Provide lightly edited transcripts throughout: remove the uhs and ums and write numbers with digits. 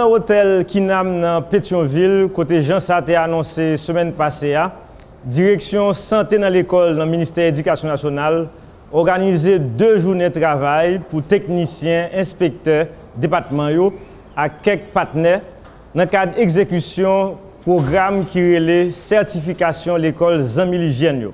Dans l'hôtel Kinam dans Pétionville, côté Jean Saté annoncé semaine passée, direction santé dans l'école dans le ministère de l'Éducation nationale organisé 2 journées de travail pour techniciens, inspecteurs, départements et quelques partenaires dans le cadre d'exécution programme qui relève certification l'école Zami l'hygiène.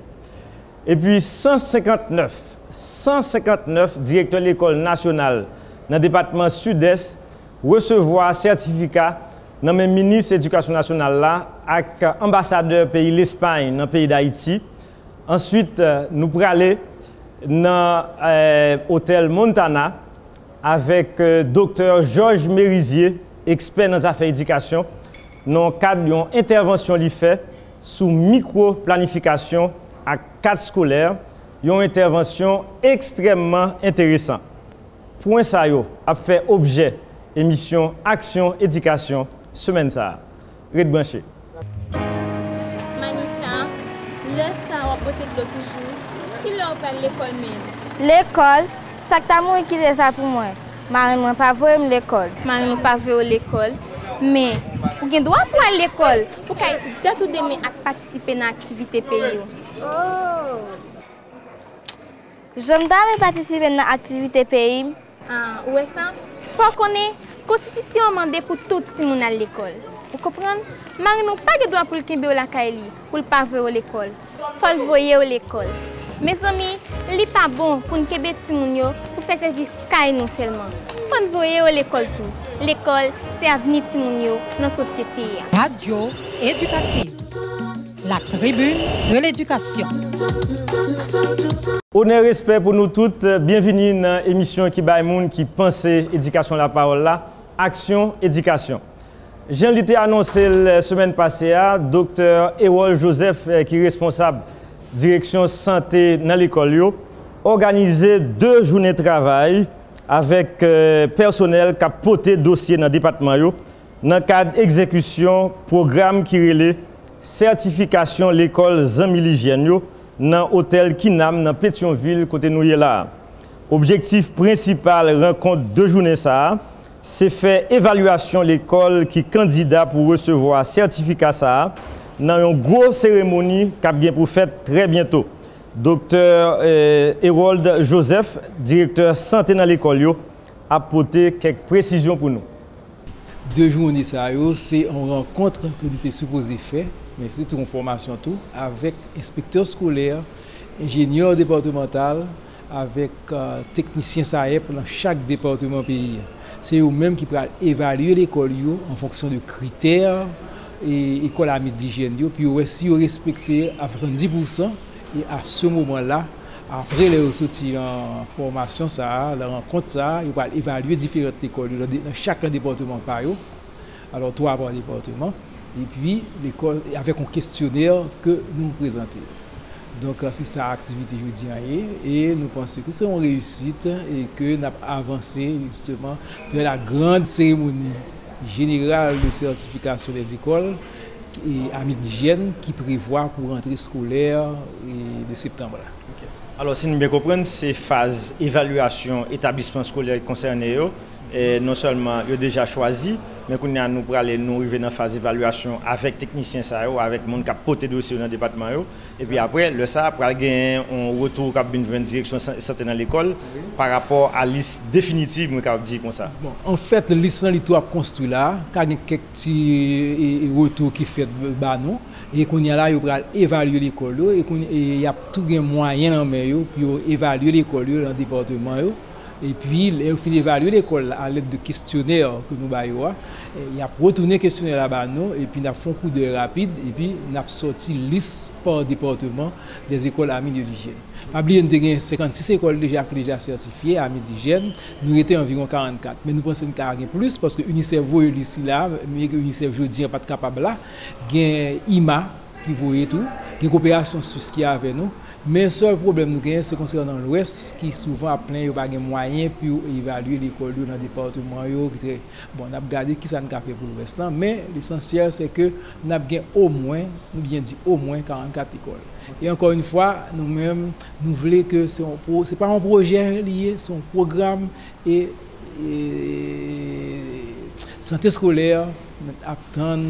Et puis 159 directeurs de l'école nationale dans le département sud-est recevoir certificat dans le ministre de l'Éducation nationale là avec ambassadeur pays l'Espagne dans le pays d'Haïti. Ensuite, nous pourrons aller dans l'hôtel Montana avec docteur Georges Mérizier, expert dans les affaires d'éducation, dans le cadre d'une intervention qu'il fait sous micro-planification à cadre scolaire, une intervention extrêmement intéressante. Point ça a fait objet émission Action Éducation semaine ça. Red branché. Manita, le ça va porter de toujours. Qui leur parle l'école même? L'école, ça que t'as moi qui dit ça pour moi. Marine moi pas voir l'école. Marine pas voir l'école. Mais pour qu'on doit pour aller l'école, pour qu'activité tout demain à participer dans l'activité pays. Oh. J'aime bien participer dans l'activité pays. Ah, ouais ça. Faut qu'on ait constitution mandé pour tout le monde à l'école. Vous comprenez? Marine n'a pas de droit pour le Kimbe ou la Kaili, pour le pas voir l'école. Faut le voir à l'école. Mes amis, ce n'est pas bon pour nous Kimbe Timounio pour faire service Kaili nous seulement. Faut le voir à l'école tout. L'école, c'est l'avenir Timounio dans la société. Radio éducative. La tribune de l'éducation. Honneur et respect pour nous toutes. Bienvenue dans l'émission qui qui pense éducation la parole là. Action éducation. Jean l'été annoncé la semaine passée, docteur Harold Joseph qui est responsable direction santé dans l'école, organisé 2 journées de travail avec personnel qui a porté dossier dans le département dans le cadre d'exécution programme qui relève certification l'école Zami l'hygiène dans l'hôtel Kinam dans Pétionville côté nous là. Objectif principal rencontre 2 journées ça, c'est faire évaluation l'école qui candidat pour recevoir certificat ça dans une grosse cérémonie qui a bien pour faire très bientôt. Docteur Harold Joseph, directeur santé dans l'école, a apporté quelques précisions pour nous. 2 journées ça, c'est une rencontre que nous sommes supposés faire, mais c'est une formation tout avec inspecteur scolaire, ingénieur départemental, avec technicien SAEP dans chaque département pays. C'est eux-mêmes qui peuvent évaluer l'école en fonction de critères et école amie d'hygiène, puis aussi respecter à 70%. Et à ce moment-là, après les sorties en formation, la rencontre, ils vont évaluer différentes écoles dans chaque département. Alors 3 par département. Et puis, l'école avec un questionnaire que nous présentons. Donc, c'est ça l'activité jeudi. Et nous pensons que c'est une réussite et que nous avons avancé justement vers la grande cérémonie générale de certification des écoles et amis d'hygiène qui prévoit pour rentrée scolaire de septembre. Okay. Alors, si nous bien comprenons, c'est phase évaluation établissement scolaire concerné. Et non seulement ils ont déjà choisi, mais nous allons aller nous arriver dans la phase d'évaluation avec techniciens, avec les gens qui ont porté dossier dans le département. Et puis après, le ça pour gagner un retour qui a une direction santé dans l'école par rapport à la liste définitive, nous avons dit comme ça. Bon, en fait, la liste qui a construit là, il y a quelques petits retours qui fait nous et qu'on y a là, il va évaluer l'école et il y a tous les moyens pour évaluer l'école dans le département. Et puis, il faut évaluer l'école à l'aide de questionnaires que nous avons. Il a retourné le questionnaire là-bas, et puis nous avons fait un coup de rapide, et puis nous avons sorti liste par département des écoles amies de l'hygiène. Pas oublier, nous avons 56 écoles déjà certifiées amies d'hygiène, nous étions environ 44. Mais nous pensons qu'il y a plus, parce que l'UNICEF voit ici là, mais l'UNICEF, je dis, n'est pas capable là. Il y a IMA qui voit tout, il y a une coopération suisse qui est avec nous. Mais le seul problème nous avons, c'est concernant l'Ouest, qui souvent a plein de moyens pour évaluer l'école dans le département. Bon, on a regardé qui ça nous a fait pour l'Ouest, mais l'essentiel c'est que nous avons au moins, nous bien dit au moins 44 écoles. Et encore une fois, nous-mêmes, nous voulons que ce n'est pas un projet lié, c'est un programme et santé scolaire, attendre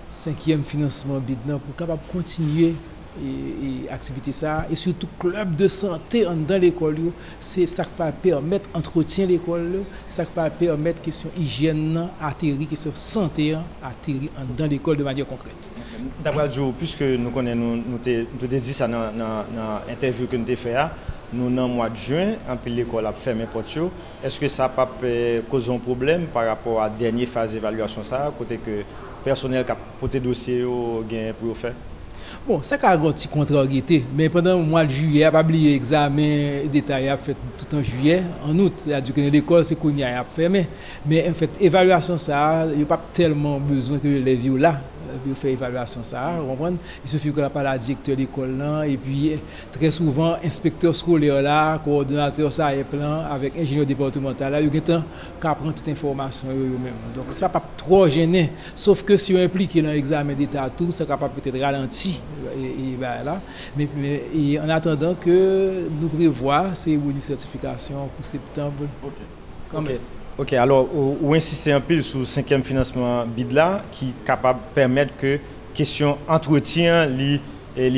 5e financement BID pour capable continuer et activité ça et surtout club de santé dans l'école, c'est ça qui va permettre entretien l'école, ça qui va permettre question hygiène atterrir, question santé atterrir dans l'école de manière concrète. D'après Joe, puisque nous connaissons, nous t'ai dit ça dans l'interview que nous t'ai fait, nous dans le mois de juin, en plus l'école a fermé porte. Est-ce que ça pas causer un problème par rapport à la dernière phase d'évaluation ça, côté que le personnel qui a porté dossier gain pour faire? Bon, ça a une petite contrariété, mais pendant le mois de juillet, pas oublier l'examen détaillé fait tout en juillet, en août, c'est-à-dire que l'école c'est qu'on y a fermé, mais en fait évaluation ça, il n'y a pas tellement besoin que les vieux là pour faire évaluation ça, vous comprenez? Il suffit qu'on parle à la directeur de l'école là et puis très souvent inspecteur scolaire là, coordonnateur ça et plan avec ingénieur départemental là, il y a temps qu'à prendre toute information eux-mêmes. Donc ça pas trop gêner, sauf que si on impliqué dans l'examen d'état tout, ça capable peut-être ralentir et ben là, mais en attendant que nous prévoit ces certifications pour septembre. Ok, alors, vous insistez un peu sur le 5e financement BID là, qui est capable de permettre que question entretien li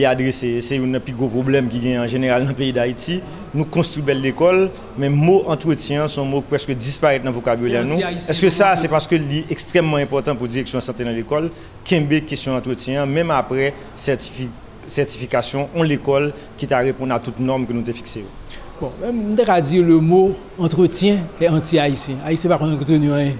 adressé. C'est un plus gros problème qui est en général dans le pays d'Haïti. Nous construisons l'école, mais le mot entretien sont mots presque disparaître dans le vocabulaire. Est-ce que ça, c'est parce que c'est extrêmement important pour la direction de santé dans l'école, qu'il y ait question entretien, même après certification, on l'école qui t'a répondu à toutes les normes que nous avons fixées? Bon, même on dire le mot entretien est anti-haïtien. Haïtien pas entretenu rien.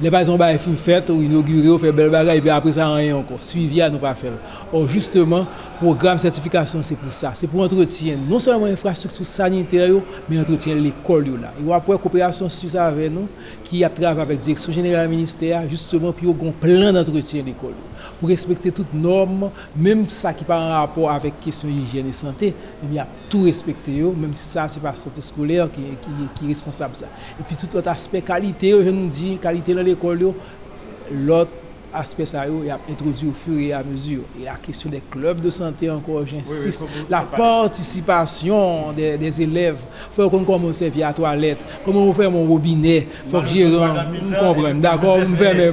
Les pas ont ba film fait ou inauguré ou fait belle bagaille et puis après ça rien encore. Suivi à nous pas faire. Or justement, programme certification c'est pour ça, c'est pour entretien non seulement infrastructure sanitaire mais entretien l'école là. Et après coopération sur ça avec nous qui a travaillé avec direction générale ministère justement puis on plan d'entretien l'école pour respecter toutes normes, même ça qui pas en rapport avec question hygiène et santé, il y a tout respecté même si ça c'est pas santé scolaire qui est responsable ça. Et puis tout l'autre aspect qualité, je nous dis qualité dans l'école, l'autre aspect ça il a introduit au fur et à mesure. Et la question des clubs de santé encore, j'insiste, la participation des élèves, il faut qu'on commence à servir à la toilette, comment on fait mon robinet, il faut que j'y comprenne. D'accord, on fait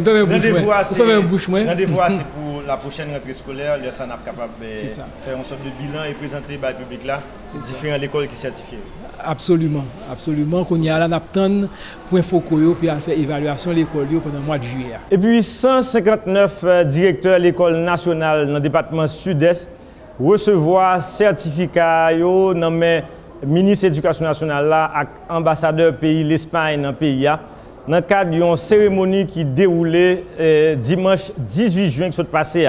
un bouche moins. Rendez-vous c'est pour la prochaine rentrée scolaire, le SANAP est capable de faire une sorte de bilan et présenter au public là différentes écoles qui sont certifiées. Absolument, absolument. Qu'on y a là, n'attend point focaux puis à faire évaluation de l'école pendant le mois de juillet. Et puis 159 directeurs de l'école nationale dans le département sud-est recevoir certificat yo nommé ministre de l'Éducation nationale là avec ambassadeur pays l'Espagne dans le pays dans le cadre d'une cérémonie qui déroulait dimanche 18 juin qui s'est passé.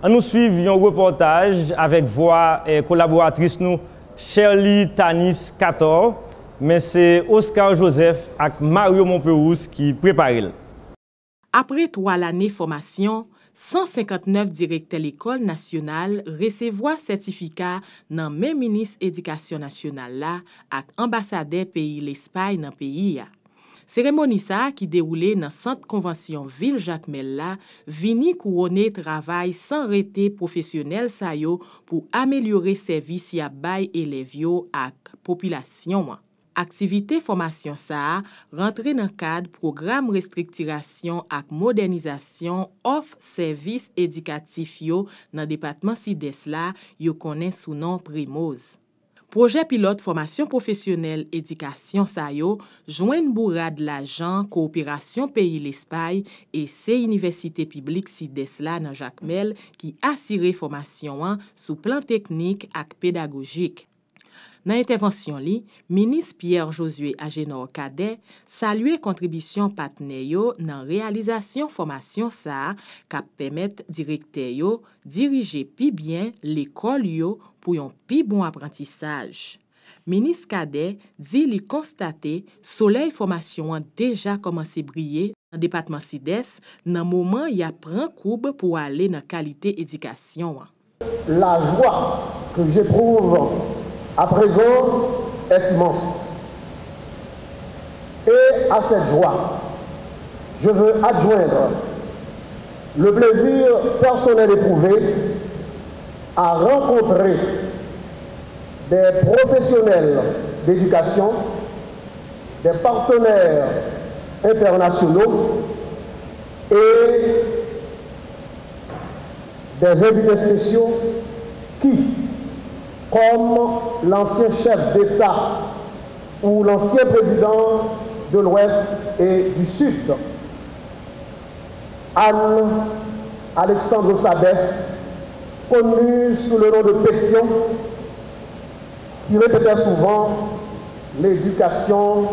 On nous suit un reportage avec voix collaboratrice nous Shirley Tanis 14, mais c'est Oscar Joseph et Mario Montperouse qui préparent. Après 3 années de formation, 159 directeurs de l'école nationale recevoir certificat dans même ministre éducation nationale là avec ambassadeur pays l'Espagne dans pays. Cérémonie ça qui déroulait dans centre convention ville Jacmel là vini couronner travail sans arrêté professionnel ça yo pour améliorer service ya bay élèves yo ak population. Activité formation ça rentré dans cadre programme restructuration ak modernisation offre service éducatif yo dans département Sud-Est là yo connaît sous nom Primoz. Projet pilote formation professionnelle éducation Sayo joint bourrade l'argent coopération pays l'Espagne et c'est université publique Sud-Est là dans Jacmel qui assure formation sous plan technique et pédagogique. Dans l'intervention li, ministre Pierre Josué Agénor Cadet salué contribution partenaire yo dans réalisation formation ça qui permettre directeur yo diriger pi bien l'école yo pour un pi bon apprentissage. Ministre Cadet dit li constater soleil formation a déjà commencé briller dans département Sud-Est dans moment y a prend courbe pour aller dans qualité éducation. La joie que j'éprouve à présent est immense. Et à cette joie, je veux adjoindre le plaisir personnel éprouvé à rencontrer des professionnels d'éducation, des partenaires internationaux et des invités spéciaux qui, comme l'ancien chef d'État ou l'ancien président de l'Ouest et du Sud, Anne-Alexandre Sabès, connu sous le nom de Pétion, qui répétait souvent l'éducation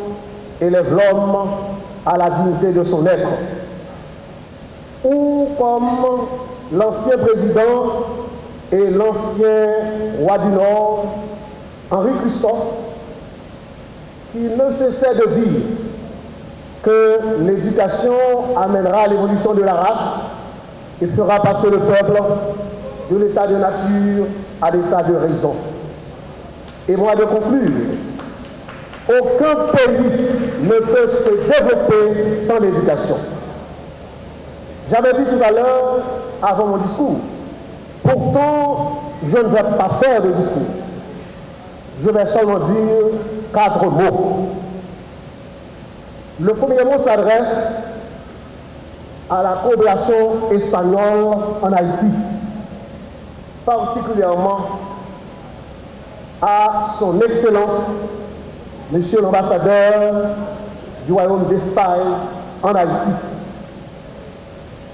élève l'homme à la dignité de son être. Ou comme l'ancien président et l'ancien roi du Nord, Henri Christophe, qui ne cessait de dire que l'éducation amènera à l'évolution de la race et fera passer le peuple de l'état de nature à l'état de raison. Et moi de conclure, aucun pays ne peut se développer sans l'éducation. J'avais dit tout à l'heure, avant mon discours, pourtant je ne vais pas faire de discours. Je vais seulement dire 4 mots. Le premier mot s'adresse à la coopération espagnole en Haïti, particulièrement à son Excellence, Monsieur l'ambassadeur du Royaume d'Espagne en Haïti.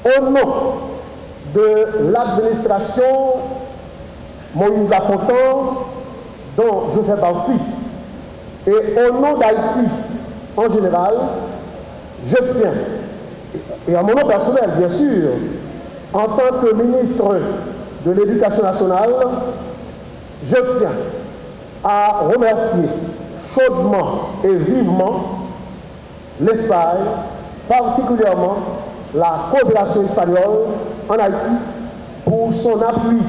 Au nom de l'administration Moïse Afontan, dont je fais partie, et au nom d'Haïti en général, je tiens, et à mon nom personnel bien sûr, en tant que ministre de l'Éducation nationale, je tiens à remercier chaudement et vivement l'Espagne, particulièrement la coopération espagnole en Haïti, pour son appui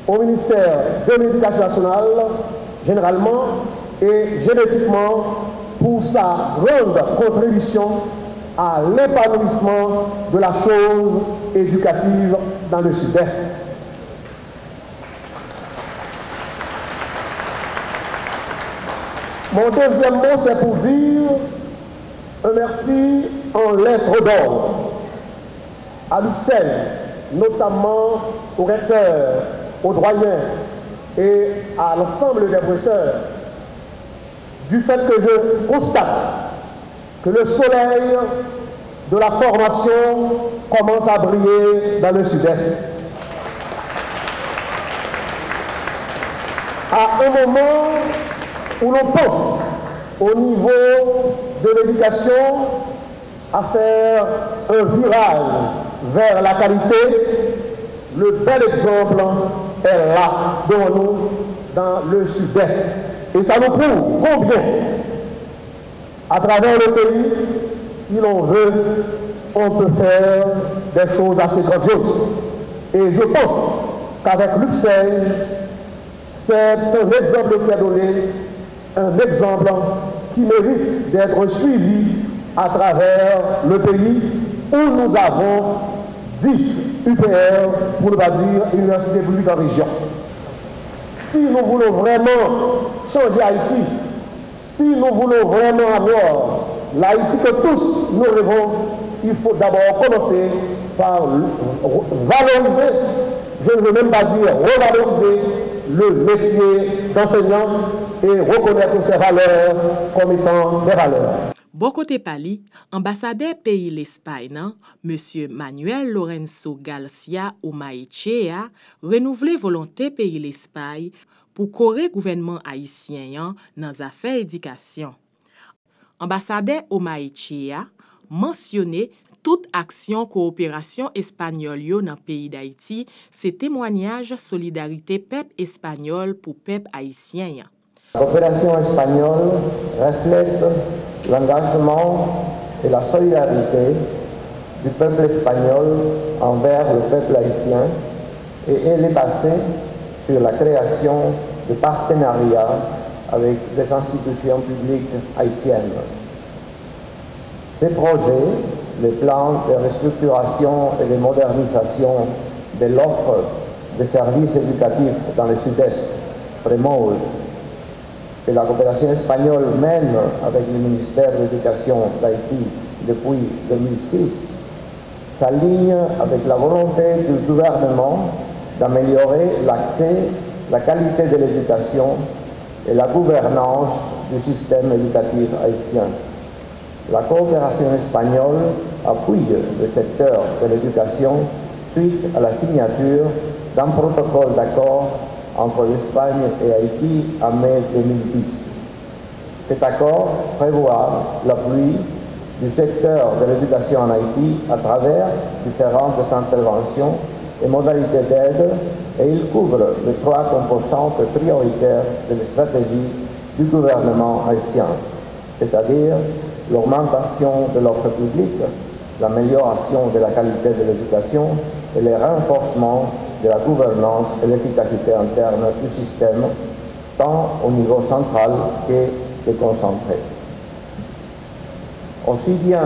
au ministère de l'Éducation nationale, généralement, et génétiquement, pour sa grande contribution à l'épanouissement de la chose éducative dans le Sud-Est. Mon deuxième mot, c'est pour dire un merci en lettres d'or à l'UCSEL, notamment au recteur, aux doyens et à l'ensemble des professeurs, du fait que je constate que le soleil de la formation commence à briller dans le Sud-Est. À un moment où l'on pense au niveau de l'éducation à faire un virage vers la qualité, le bel exemple est là devant nous dans le Sud-Est. Et ça nous prouve combien, à travers le pays, si l'on veut, on peut faire des choses assez grandioses. Et je pense qu'avec l'UPSEJ, c'est un exemple qui est donné, un exemple qui mérite d'être suivi à travers le pays où nous avons 10 UPR, pour ne pas dire universités publiques en région. Si nous voulons vraiment changer Haïti, si nous voulons vraiment avoir l'Haïti que tous nous rêvons, il faut d'abord commencer par valoriser, je ne veux même pas dire revaloriser, le métier d'enseignant et reconnaître ses valeurs comme étant des valeurs. Bon côté Pali, ambassadeur pays l'Espagne, M. Manuel Lorenzo Garcia Omaechea, renouvelé volonté pays l'Espagne pour corriger le gouvernement haïtien dans les affaires d'éducation. Ambassadeur Omaechea mentionné toute action coopération espagnole dans le pays d'Haïti, c'est témoignage solidarité peuple espagnol pour peuple haïtien. La coopération espagnole reflète l'engagement et la solidarité du peuple espagnol envers le peuple haïtien et elle est basée sur la création de partenariats avec les institutions publiques haïtiennes. Ces projets, les plans de restructuration et de modernisation de l'offre de services éducatifs dans le Sud-Est, PREMOS, que la coopération espagnole mène avec le ministère de l'Éducation d'Haïti depuis 2006, s'aligne avec la volonté du gouvernement d'améliorer l'accès, la qualité de l'éducation et la gouvernance du système éducatif haïtien. La coopération espagnole appuie le secteur de l'éducation suite à la signature d'un protocole d'accord entre l'Espagne et Haïti en mai 2010. Cet accord prévoit l'appui du secteur de l'éducation en Haïti à travers différentes interventions et modalités d'aide et il couvre les 3 composantes prioritaires de la stratégie du gouvernement haïtien, c'est-à-dire l'augmentation de l'offre publique, l'amélioration de la qualité de l'éducation et le renforcement de la gouvernance et l'efficacité interne du système, tant au niveau central que déconcentré. Aussi bien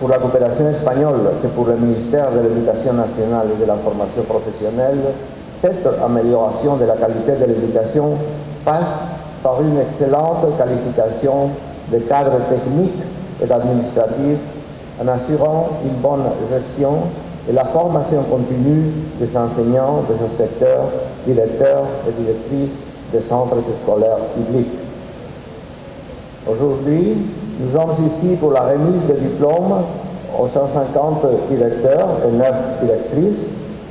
pour la coopération espagnole que pour le ministère de l'Éducation nationale et de la formation professionnelle, cette amélioration de la qualité de l'éducation passe par une excellente qualification des cadres techniques et administratifs en assurant une bonne gestion et la formation continue des enseignants, des inspecteurs, directeurs et directrices des centres scolaires publics. Aujourd'hui, nous sommes ici pour la remise des diplômes aux 150 directeurs et 9 directrices,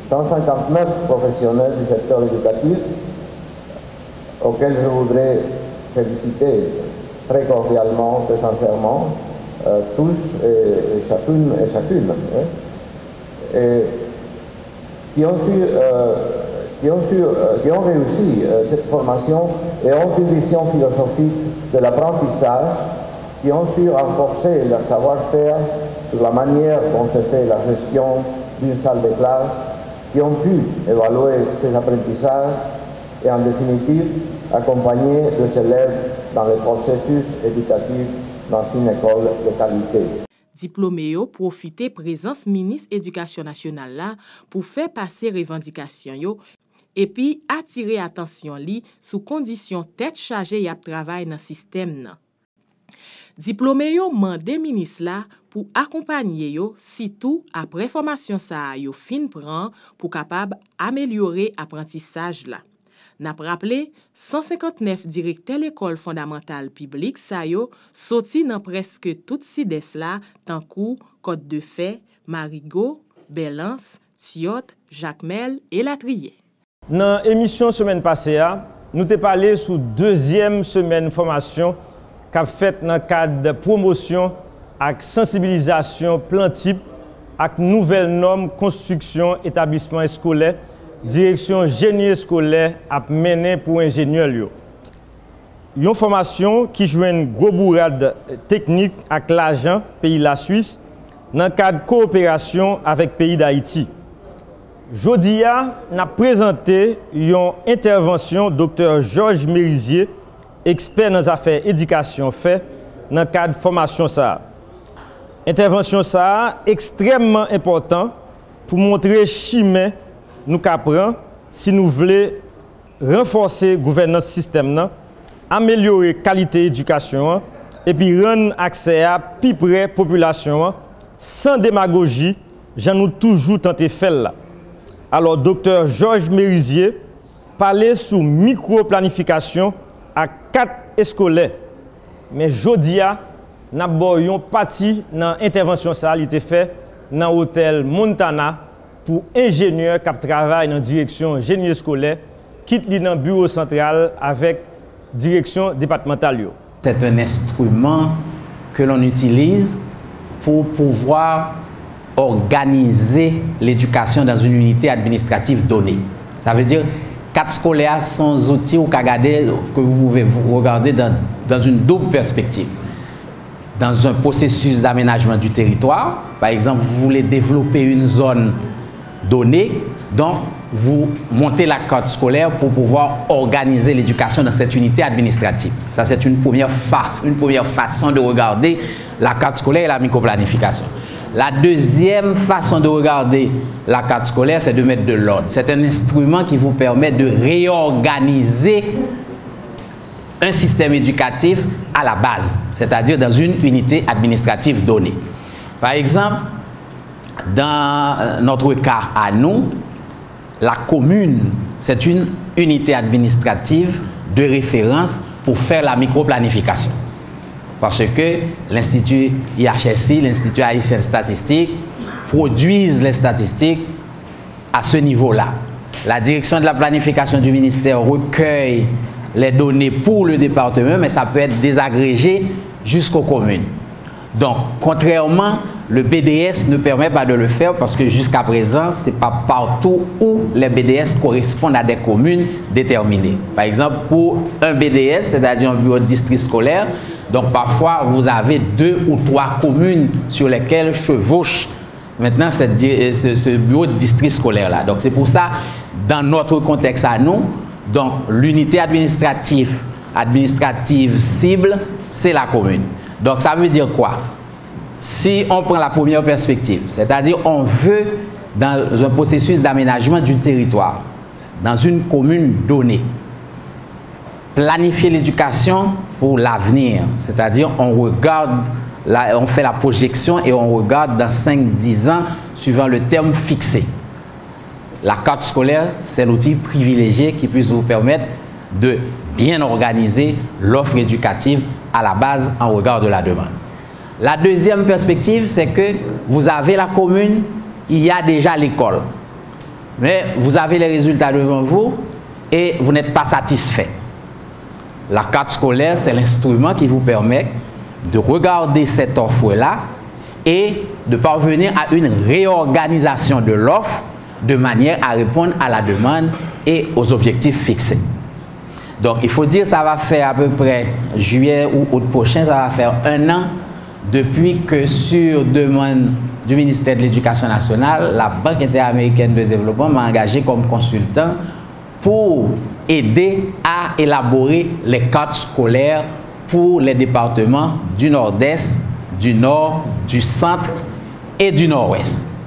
159 professionnels du secteur éducatif, auxquels je voudrais féliciter très cordialement, très sincèrement, tous et chacune, qui ont réussi cette formation et ont une vision philosophique de l'apprentissage, qui ont su renforcer leur savoir-faire sur la manière dont se fait la gestion d'une salle de classe, qui ont pu évaluer ces apprentissages et en définitive accompagner les élèves dans le processus éducatif dans une école de qualité. Diplômé yo profite présence ministre Éducation nationale là pour faire passer revendication yo et puis attirer attention li sous condition tête chargée y a travail dans système nan. Diplômé yo mandé ministre là pour accompagner yo surtout après formation ça yo fin prend pour capable améliorer apprentissage là. N'a rappelé 159 directeurs l'école fondamentale publique ça yo sorti dans presque toute sides là tant kou Côte de Fay, Marigot, Belance, Tiot, Jacmel et Latrier. Dans l'émission semaine passée, nous t'ai parlé sous deuxième semaine formation qu'a fait dans le cadre de promotion et sensibilisation plan type avec nouvelles normes construction établissement scolaire direction génie scolaire a mené pour ingénieur. Une formation qui joue une gros bourrade technique avec l'agent pays la Suisse dans le cadre de coopération avec pays d'Haïti. Jodi a n'a présenté une intervention Dr Georges Mérizier, expert dans les affaires éducation fait dans le cadre de formation ça. Intervention ça extrêmement important pour montrer chemin nous qu'apprend si nous voulons renforcer la gouvernance système, améliorer la qualité de l'éducation et puis rendre accès à plus près de la population sans démagogie, j'en ai toujours tenté de faire là. Alors, Dr Georges Mérizier parlait sous micro-planification à 4 scolaires. Mais jodia, nous avons parti dans l'intervention qui a été faite dans l'hôtel Montana pour ingénieurs qui travaillent dans la direction génie scolaire, quitte dans le bureau central avec direction départementale. C'est un instrument que l'on utilise pour pouvoir organiser l'éducation dans une unité administrative donnée. Ça veut dire 4 scolaires sont des outils que vous pouvez regarder dans une double perspective. Dans un processus d'aménagement du territoire, par exemple, vous voulez développer une zone donnée, donc vous montez la carte scolaire pour pouvoir organiser l'éducation dans cette unité administrative. Ça, c'est une première façon de regarder la carte scolaire et la microplanification. La deuxième façon de regarder la carte scolaire, c'est de mettre de l'ordre. C'est un instrument qui vous permet de réorganiser un système éducatif à la base, c'est-à-dire dans une unité administrative donnée. Par exemple, dans notre cas à nous, la commune, c'est une unité administrative de référence pour faire la microplanification. Parce que l'Institut IHSI, l'Institut haïtien de statistique, produisent les statistiques à ce niveau-là. La direction de la planification du ministère recueille les données pour le département, mais ça peut être désagrégé jusqu'aux communes. Donc, contrairement, le BDS ne permet pas de le faire parce que jusqu'à présent, ce n'est pas partout où les BDS correspondent à des communes déterminées. Par exemple, pour un BDS, c'est-à-dire un bureau de district scolaire, donc parfois vous avez 2 ou 3 communes sur lesquelles chevauche maintenant ce bureau de district scolaire-là. Donc c'est pour ça, dans notre contexte à nous, donc l'unité administrative cible, c'est la commune. Donc ça veut dire quoi? Si on prend la première perspective, c'est-à-dire on veut, dans un processus d'aménagement du territoire, dans une commune donnée, planifier l'éducation pour l'avenir, c'est-à-dire on fait la projection et on regarde dans 5-10 ans suivant le terme fixé. La carte scolaire, c'est l'outil privilégié qui puisse vous permettre de bien organiser l'offre éducative à la base en regard de la demande. La deuxième perspective, c'est que vous avez la commune, il y a déjà l'école. Mais vous avez les résultats devant vous et vous n'êtes pas satisfait. La carte scolaire, c'est l'instrument qui vous permet de regarder cette offre-là et de parvenir à une réorganisation de l'offre de manière à répondre à la demande et aux objectifs fixés. Donc, il faut dire que ça va faire à peu près juillet ou août prochain, ça va faire 1 an depuis que sur demande du ministère de l'Éducation nationale, la Banque interaméricaine de développement m'a engagé comme consultant pour aider à élaborer les cartes scolaires pour les départements du Nord-Est, du Nord, du Centre et du Nord-Ouest.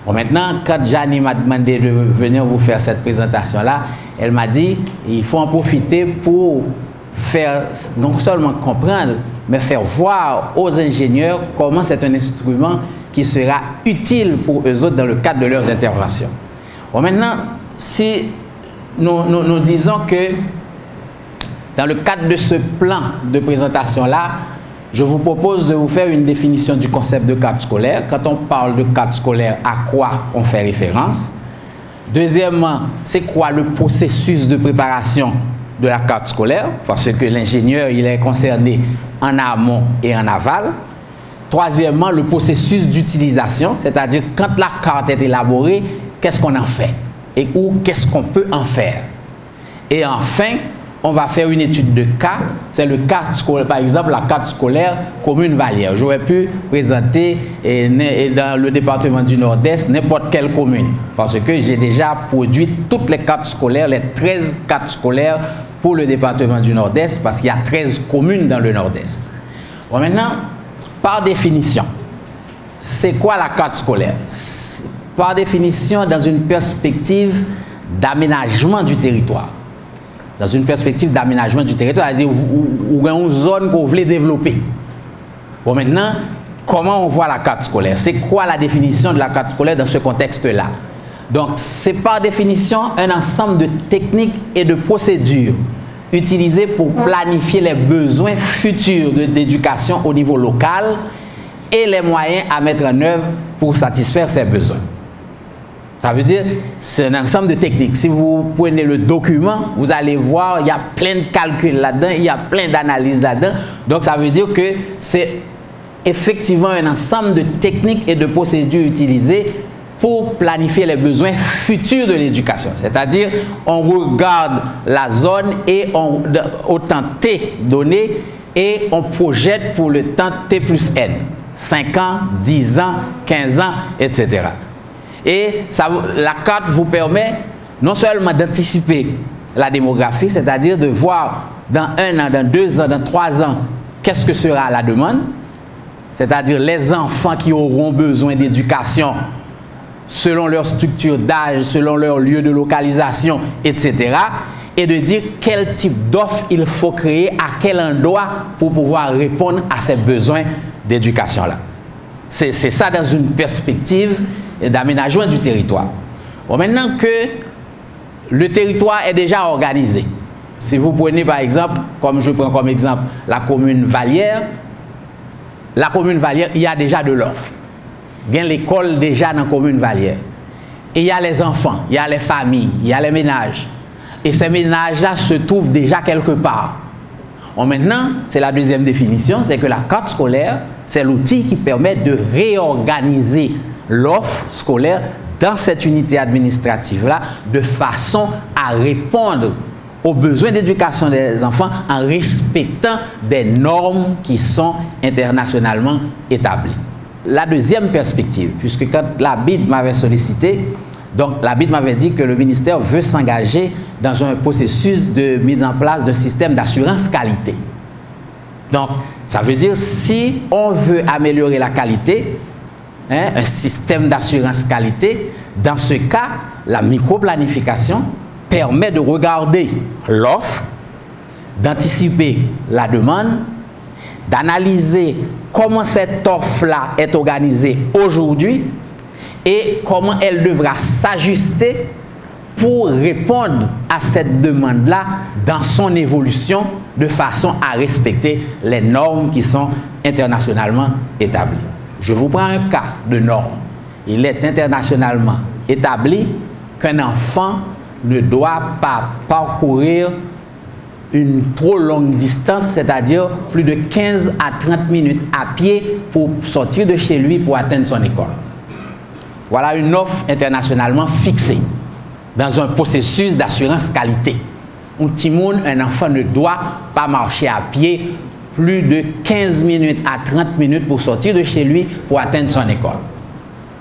Bon, maintenant, quand Janie m'a demandé de venir vous faire cette présentation-là, elle m'a dit il faut en profiter pour faire non seulement comprendre, mais faire voir aux ingénieurs comment c'est un instrument qui sera utile pour eux autres dans le cadre de leurs interventions. Bon, maintenant, si nous disons que dans le cadre de ce plan de présentation-là, je vous propose de vous faire une définition du concept de carte scolaire. Quand on parle de carte scolaire, à quoi on fait référence? Deuxièmement, c'est quoi le processus de préparation de la carte scolaire? Parce que l'ingénieur, il est concerné en amont et en aval. Troisièmement, le processus d'utilisation, c'est-à-dire quand la carte est élaborée, qu'est-ce qu'on en fait? Et où qu'est-ce qu'on peut en faire? Et enfin, on va faire une étude de cas. C'est le cas scolaire, par exemple, la carte scolaire commune Vallière. J'aurais pu présenter dans le département du Nord-Est n'importe quelle commune. Parce que j'ai déjà produit toutes les cartes scolaires, les 13 cartes scolaires pour le département du Nord-Est, parce qu'il y a 13 communes dans le Nord-Est. Bon, maintenant, par définition, c'est quoi la carte scolaire? Par définition, dans une perspective d'aménagement du territoire. Dans une perspective d'aménagement du territoire, c'est-à-dire où il y a une zone que vous voulez développer. Bon, maintenant, comment on voit la carte scolaire? C'est quoi la définition de la carte scolaire dans ce contexte-là? Donc, c'est par définition un ensemble de techniques et de procédures utilisées pour planifier les besoins futurs d'éducation au niveau local et les moyens à mettre en œuvre pour satisfaire ces besoins. Ça veut dire, c'est un ensemble de techniques. Si vous prenez le document, vous allez voir, il y a plein de calculs là-dedans, il y a plein d'analyses là-dedans. Donc, ça veut dire que c'est effectivement un ensemble de techniques et de procédures utilisées pour planifier les besoins futurs de l'éducation. C'est-à-dire, on regarde la zone et au temps T donné et on projette pour le temps T plus N. 5 ans, 10 ans, 15 ans, etc. Et la carte vous permet non seulement d'anticiper la démographie, c'est-à-dire de voir dans 1 an, dans 2 ans, dans 3 ans, qu'est-ce que sera la demande, c'est-à-dire les enfants qui auront besoin d'éducation selon leur structure d'âge, selon leur lieu de localisation, etc. Et de dire quel type d'offre il faut créer, à quel endroit pour pouvoir répondre à ces besoins d'éducation-là. C'est ça dans une perspective d'aménagement du territoire. Bon, maintenant que le territoire est déjà organisé, si vous prenez par exemple, comme je prends comme exemple la commune Vallière, il y a déjà de l'offre. Il y a l'école déjà dans la commune Vallière. Et il y a les enfants, il y a les familles, il y a les ménages. Et ces ménages-là se trouvent déjà quelque part. Bon, maintenant, c'est la deuxième définition, c'est que la carte scolaire, c'est l'outil qui permet de réorganiser l'offre scolaire dans cette unité administrative-là de façon à répondre aux besoins d'éducation des enfants en respectant des normes qui sont internationalement établies. La deuxième perspective, puisque quand la BID m'avait sollicité, donc la BID m'avait dit que le ministère veut s'engager dans un processus de mise en place d'un système d'assurance qualité. Donc, ça veut dire si on veut améliorer la qualité, un système d'assurance qualité, dans ce cas, la microplanification permet de regarder l'offre, d'anticiper la demande, d'analyser comment cette offre-là est organisée aujourd'hui et comment elle devra s'ajuster pour répondre à cette demande-là dans son évolution de façon à respecter les normes qui sont internationalement établies. Je vous prends un cas de norme. Il est internationalement établi qu'un enfant ne doit pas parcourir une trop longue distance, c'est-à-dire plus de 15 à 30 minutes à pied pour sortir de chez lui pour atteindre son école. Voilà une offre internationalement fixée dans un processus d'assurance qualité. Un enfant ne doit pas marcher à pied plus de 15 minutes à 30 minutes pour sortir de chez lui pour atteindre son école.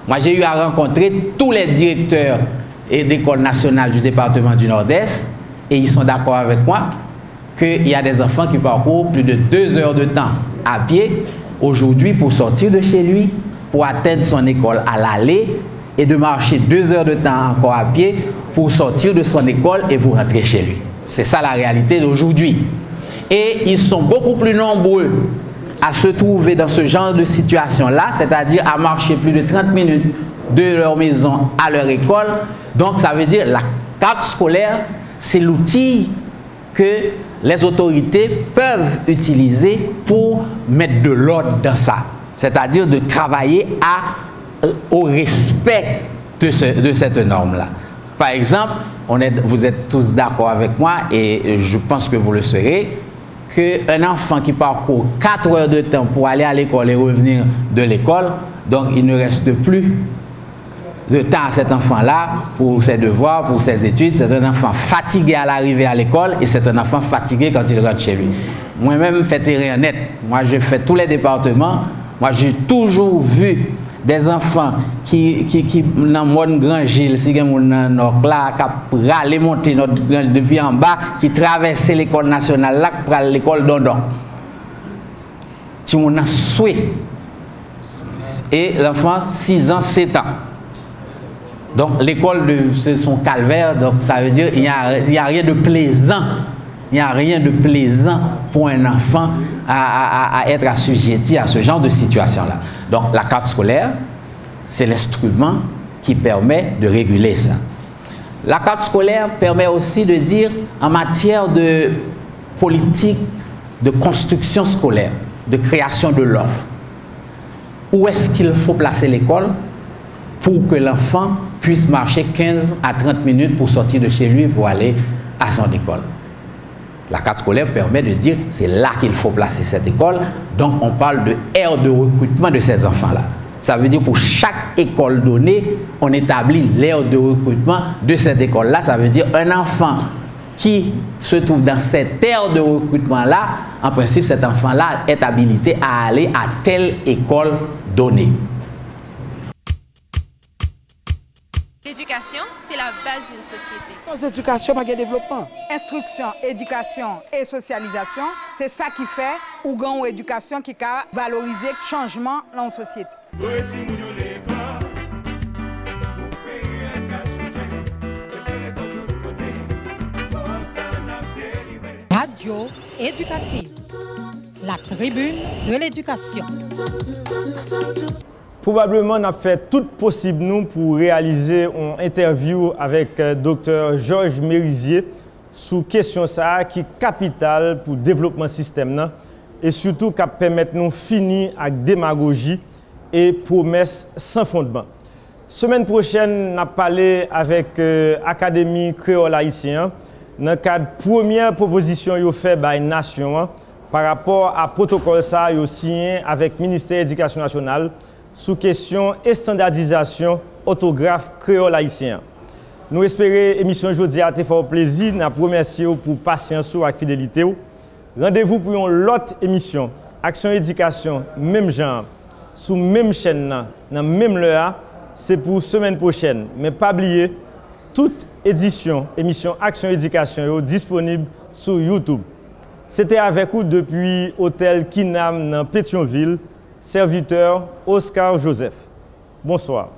Moi, j'ai eu à rencontrer tous les directeurs et d'écoles nationales du département du Nord-Est et ils sont d'accord avec moi qu'il y a des enfants qui parcourent plus de 2 heures de temps à pied aujourd'hui pour sortir de chez lui, pour atteindre son école à l'aller et de marcher 2 heures de temps encore à pied pour sortir de son école et pour rentrer chez lui. C'est ça la réalité d'aujourd'hui. Et ils sont beaucoup plus nombreux à se trouver dans ce genre de situation-là, c'est-à-dire à marcher plus de 30 minutes de leur maison à leur école. Donc ça veut dire la carte scolaire, c'est l'outil que les autorités peuvent utiliser pour mettre de l'ordre dans ça. C'est-à-dire de travailler au respect de cette norme-là. Par exemple, vous êtes tous d'accord avec moi et je pense que vous le serez, qu'un enfant qui parcourt 4 heures de temps pour aller à l'école et revenir de l'école, donc il ne reste plus de temps à cet enfant-là pour ses devoirs, pour ses études. C'est un enfant fatigué à l'arrivée à l'école et c'est un enfant fatigué quand il rentre chez lui. Moi-même, faites rien net. Moi, je fais tous les départements. Moi, j'ai toujours vu des enfants qui dans mon grand Gilles, si on là, qui râlent monter depuis en bas, qui traversent l'école nationale là, pour aller à l'école d'Ondon. Si on a souhait. Et l'enfant, 6 ans, 7 ans. Donc l'école, c'est son calvaire, donc ça veut dire qu'il n'y a rien de plaisant. Il n'y a rien de plaisant pour un enfant à être assujetti à ce genre de situation-là. Donc la carte scolaire, c'est l'instrument qui permet de réguler ça. La carte scolaire permet aussi de dire en matière de politique de construction scolaire, de création de l'offre, où est-ce qu'il faut placer l'école pour que l'enfant puisse marcher 15 à 30 minutes pour sortir de chez lui pour aller à son école. La carte scolaire permet de dire c'est là qu'il faut placer cette école. Donc on parle de aire de recrutement de ces enfants-là. Ça veut dire pour chaque école donnée, on établit l'aire de recrutement de cette école-là. Ça veut dire un enfant qui se trouve dans cette aire de recrutement-là, en principe cet enfant-là est habilité à aller à telle école donnée. L'éducation, c'est la base d'une société. Sans éducation, pas de développement. Instruction, éducation et socialisation, c'est ça qui fait ou gagne une éducation qui a valorisé le changement dans la société. Radio éducative, la tribune de l'éducation. probablement on a fait tout possible nous pour réaliser une interview avec Dr. Georges Merizier sur question ça qui est capitale pour le développement système et surtout qui permet nous finir avec démagogie et promesses sans fondement. Semaine prochaine, on a parlé avec l'Académie créole haïtienne dans le cadre de la première proposition qu'il a faite par la nation par rapport à protocole ça signé avec le ministère de l'Éducation nationale sous question et standardisation orthographe créole haïtien. Nous espérons l'émission aujourd'hui a été fort plaisir. Nous remercions pour patience et fidélité. Rendez-vous pour une autre émission, Action Éducation, même genre, sous même chaîne, dans même heure. C'est pour semaine prochaine. Mais pas oublier, toute édition, émission Action Éducation est disponible sur YouTube. C'était avec vous depuis Hôtel Kinam dans Pétionville, serviteur Oscar Joseph. Bonsoir.